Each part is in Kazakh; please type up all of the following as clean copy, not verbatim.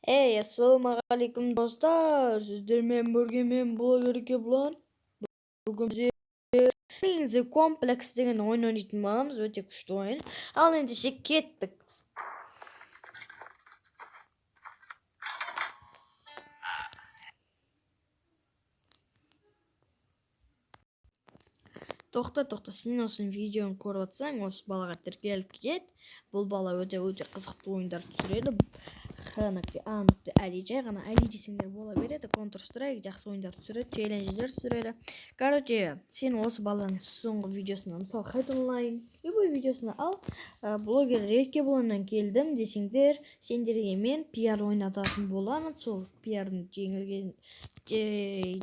Assalomu alaykum do'stlar. Sizlarмен birga men bloger Keblan. Bugun bizga kompleks degan o'yin o'ynayapmiz. O'ta kuchli o'yin. Al endi ketdik. To'xta, sen o'shin videoni ko'ryotsang, o'sha balaga kelib ket. Bu bala o'ta qiziqli o'yinlar tushiradi. Aniqdi gana Ali desinglar bo'la beradi. Counter Strike yaxshi o'yinlar tushiradi, challenge'lar tushiradi. Короче, sen o'sha balaning so'nggi videosini, misol Hide Online, любой videosini al. Bloger Reke bilan keldim desinglar, senlarga men PR o'ynatadigan bo'laman. Sol PRni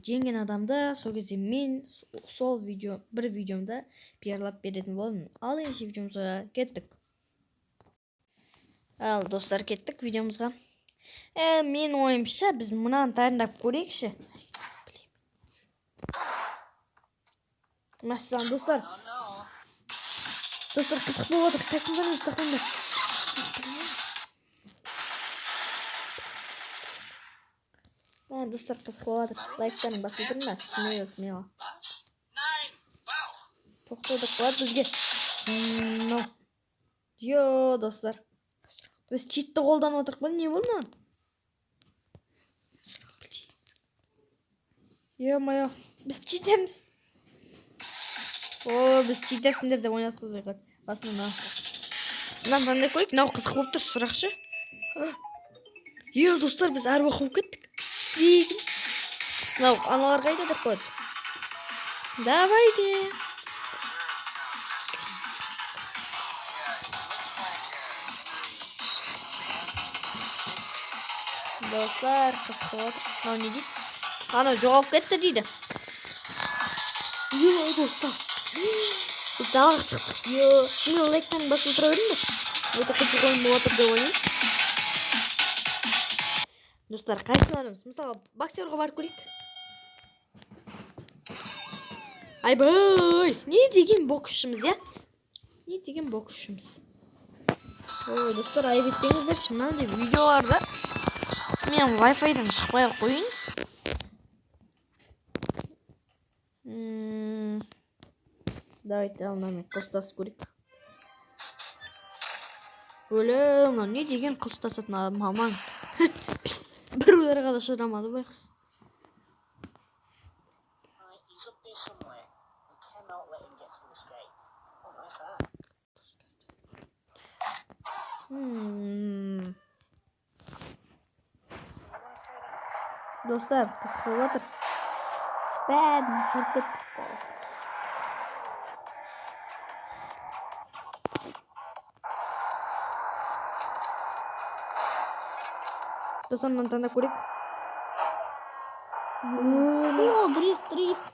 jenggan odamda so'g'izim men sol bir videomda PRlab beradigan bo'laman. Al endi videomizga ketdik. Al do'stlar, ketdik videomizga. Men o'yimcha biz bundan tanlab ko'raylikchi. Masalan do'stlar. Do'stlar qiziq bo'ladi, qaysidir mustaqillik. Do'stlar qiziq bo'ladi. Like-dan bosib o'tirmas. Smil. To'xtadik bizga. No. Yo do'stlar. Biz cheatni qo'ldanib o'tirib, ne bo'ldi? Yo, biz cheatamiz. Biz cheatersizlar deb o'ynab qo'ydik. Aslında. Lan qanday qo'ydik? Nav qiziq bo'lib turibdi, so'raqchi. Yo do'stlar, biz arvoh bo'lib ketdik. Nav analar qayda deb qo'ydik. Davaydi. Do'stlar, qiziq. Nav ne deydi? Ana javob ketdi deydi. Yo do'stlar. Dağ çıktık. Yo, şimdi like'tan basıp oturabilirim de. Öte qiziq o'yin bo'lyapti deb o'ylayman. Do'stlar, qaysilarimiz? Misol, boksyorga borib ko'rik. Ayboy, ne degan boksçimiz ya? Ne degan boksçimiz? Do'stlar, ayıp etmеңіздер, şimdi videolarda men Wi-Fi'dan chiqmay qo'ying. Давайте алнамын қылыштас көрейік. Өлім, не деген қылыштасатын адам маман. Бір өлерге да шыдамады байқұс. Достар, қызық болып жатыр. Бәрін жүріп кеттік. Dostlar, Nantanda ko'rik. Drift.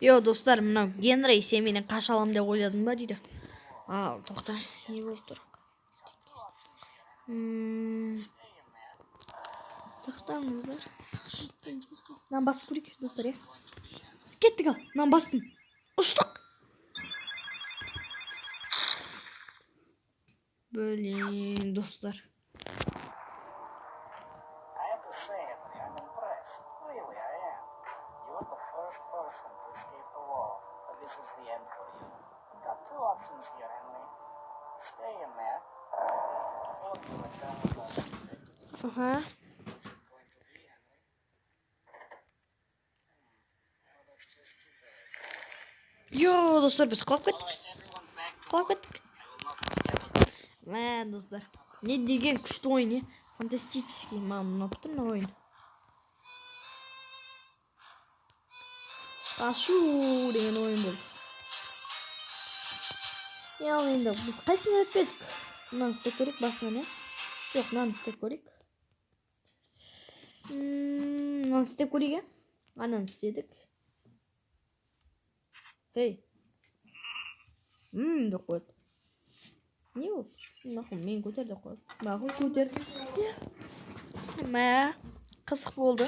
Yo do'stlar, mana Genray sen meni qashalam deb o'yladimmi deydi. To'xta, ne bo'lib tur? To'xtangizlar. Nan basib ko'rik do'stlar ya. Ketdik al, nan bastım. Uçtuk. Böyle dostlar. Aha. Yo dostlar, biz qolib ketdik. Dostlar, ne degan kuchli o'yin, fantastik. Men unutdim o'yin. Shu degan o'yin bo'ldi. Ya endi biz qaysini o'tdik? Bundan istab ko'rik, basmani. Yo'q, bundan istab ko'rik. Bundan istab ko'rik. Anan istedik. Hey. Deb qo'ydi. Ne bu? Men ko'tardim qo'y. Ma'qul ko'tardim. Qiziq bo'ldi.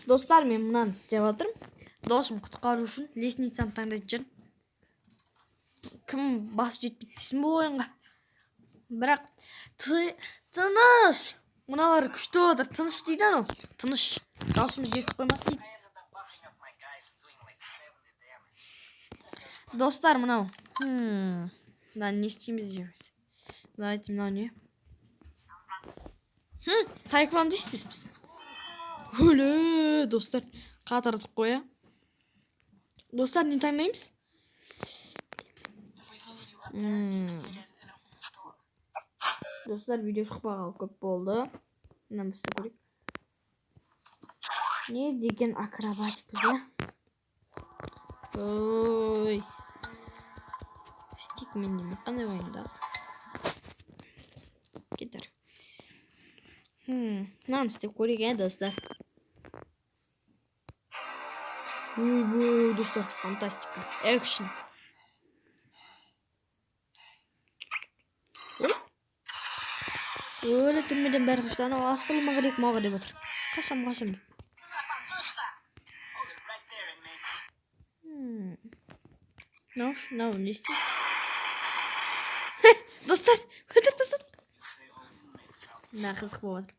Do'stlar, men bundan istayotdim. Do'stim qutqaruv uchun lestnitsani tanlayman. Кім басы жетпейді дейсің бұл ойынға. Бірақ тыныш. Мыналар күшті отыр. Тыныш дейді анау. Тыныш. Даусымыз естіп қоймас дейді. Достар, мынау. Мынаны не істейміз дейміз. Мынау не? Таэквондо дейсіз біз. Өлі, достар. Қатырдық қоя. Достар, не таймаймыз? Достар, видео шықпағалы көп болды. Намысты көрейік. Не деген акробатикпіз, Ой. Стикмен деме, қандай ойында? Кетер. Мынаны істеп көрейік, достар. Ой, достар, фантастика. Экшн. Өлі түрмеден бәрі қышты. Анау асылма керек мауға деп отыр. Қашам. Нау, не істейді? Достар, өтір достар. Мына қызық болып отыр.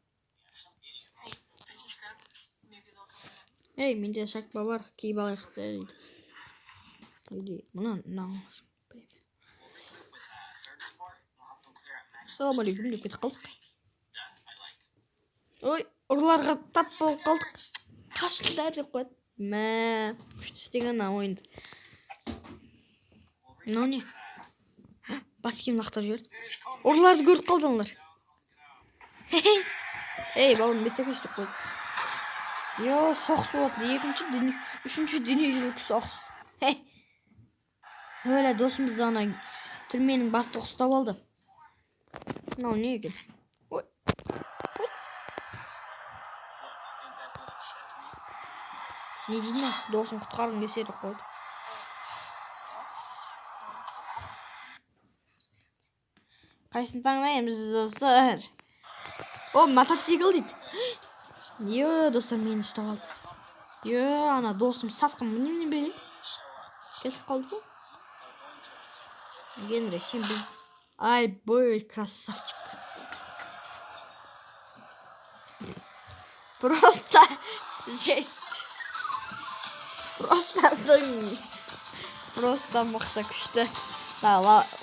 Ей, менде шақпа бар. Киіп алайық дейді. Мына. Салам алейкум деп кетіп қалдық. Ой, ұрыларға тап болып қалдық. Қашылдар деп қойды. Күшті істеген ойынды. Мынау не? Бас киім лақтар жіберді. Ұрыларды көріп қалдыңдар. Ей, бауырым, бесте көшті қойды. Соғыс болып отыр. Үшінші дүниежүзілік соғыс. Өлі досымызды ана түрменің бастығы ұстап алды. Мынау не екен? Не дейін? Досын құтқарғың келсе деп қойды. Қайсын таңдаймыз, достар? Мотоцикл дейді. Достар, мені ұстап алды. Ана досым сатқым не бе? Кетіп қалды бұл? Генри, сен біз... Ай, бой, красавчик. Просто жесть. Просто сын. Просто мықты күшті.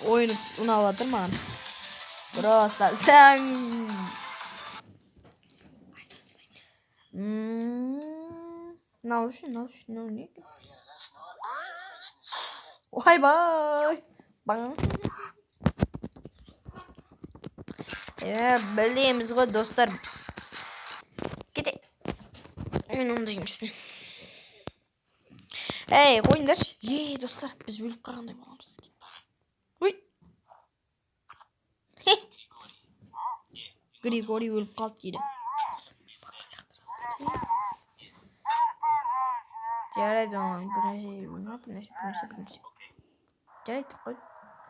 Ойын ұнап жатыр маған. Просто сын. Нау не? Ой-бай. Білеміз ғой, достар. Кете. Мен онда емеспін. Ей, қойыңдаршы. Достар, біз өліп қалғандай боламыз. Ой. Григорий өліп қалды дейді. Жарайды, бірнеше. Жарайды, қой.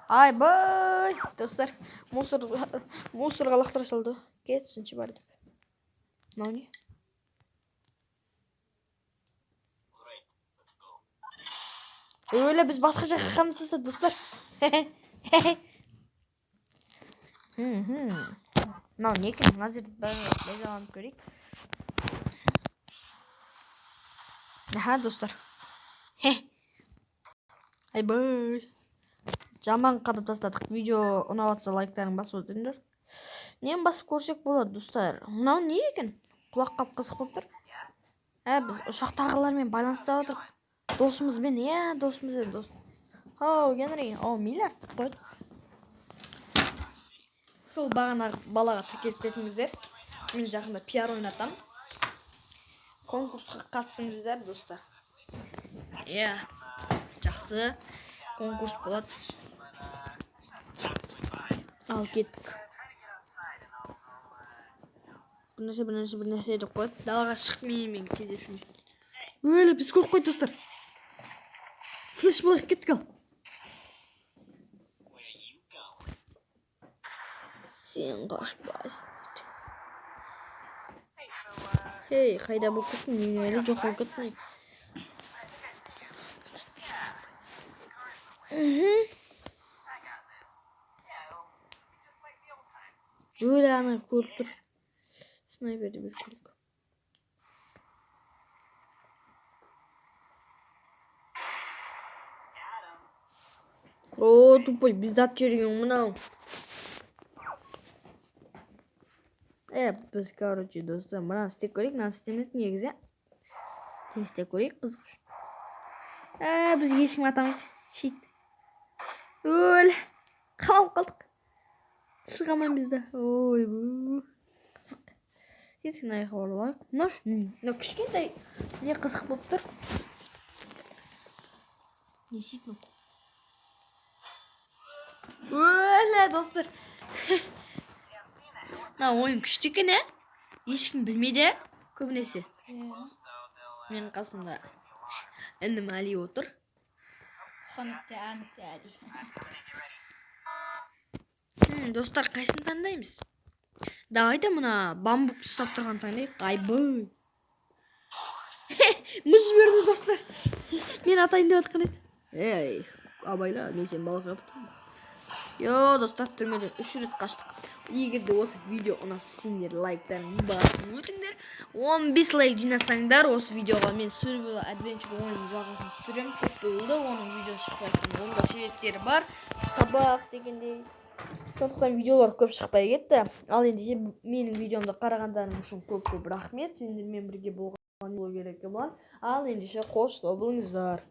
Ай, бай, достар. Мусорға лақтыра салды. Кетсінші бар деп. Мынау не? Өлі біз басқа жаққа қамтызды, достар. Мынау не екен? Назір байзаланып көрейік. Достар. Ай-бай. Жаман қадып тастадық. Видео ұнап жатса лайктарын басып өтіңдер. Нені басып көрсек болады, достар? Мынау не екен? Құлақ қап қызық болып тұр. Біз ұшақтағылармен байланыста отырық. Досымызбен, досымызбен. Генри, миллиард қойды. Сол бағана балаға тіркеліп кетіңіздер. Мен жақында пиар ойнатам. Конкурсқа қатысыңыздар, достар. Жақсы конкурс болады. Ал кеттік. Бірнәрсе деп қойды. Далаға шығып менімен кездесуін. Өлі, біз көріп қойды, достар. Флеш болайық, кеттік ал. Сен қашпайсың. Ей, қайда болып кеттің? Мен әлі жоқ болып кеттің. Böyle аны көріп тұр. Снайперді бір көрік. О, тупой, бізді ат жерген мұнау. Біз, короче, достар, мынаны істеп көрейік, мынаны істемейді негізі. Істеп көрейік, қызғыш. Бізге ешкім атамайды. Шит. Өл. Қалып қалдық. Шығамайын бізді. Ой, бұл. Қызық. Кеткен аяққа оралайық. Мына кішкентай не қызық болып тұр. Не істейді мұ? Өлі, достар. Ойын күшті екен, ешкім білмейді, көбінесе. Менің қасымда інім Әли отыр. Достар, қайсын таңдаймыз? Давайте мұна бамбук ұстап тұрған таңдайық. Айбай. Мұз жіберді, достар. Мен атайын деп атқан еді. Ей, абайла, мен сен балық жапып тұрмын. Йо, достар, түрмеден 3 рет қаштық. Егер де осы видео ұнаса, сендер лайктарын басын өтіңдер. 15 лайк жинасаңдар, осы видеоға мен Survival Adventure ойынның жалғасын түсірем. Көп болды, оның видеосы шықпайтын. Оның да себептері бар. Сабақ дегендей. Сондықтан видеолар көп шықпай кетті. Ал енді менің видеомды қарағандарың үшін көп рахмет. Сендермен бірге болған блогер екен болған. Ал ендеше қош болыңыздар.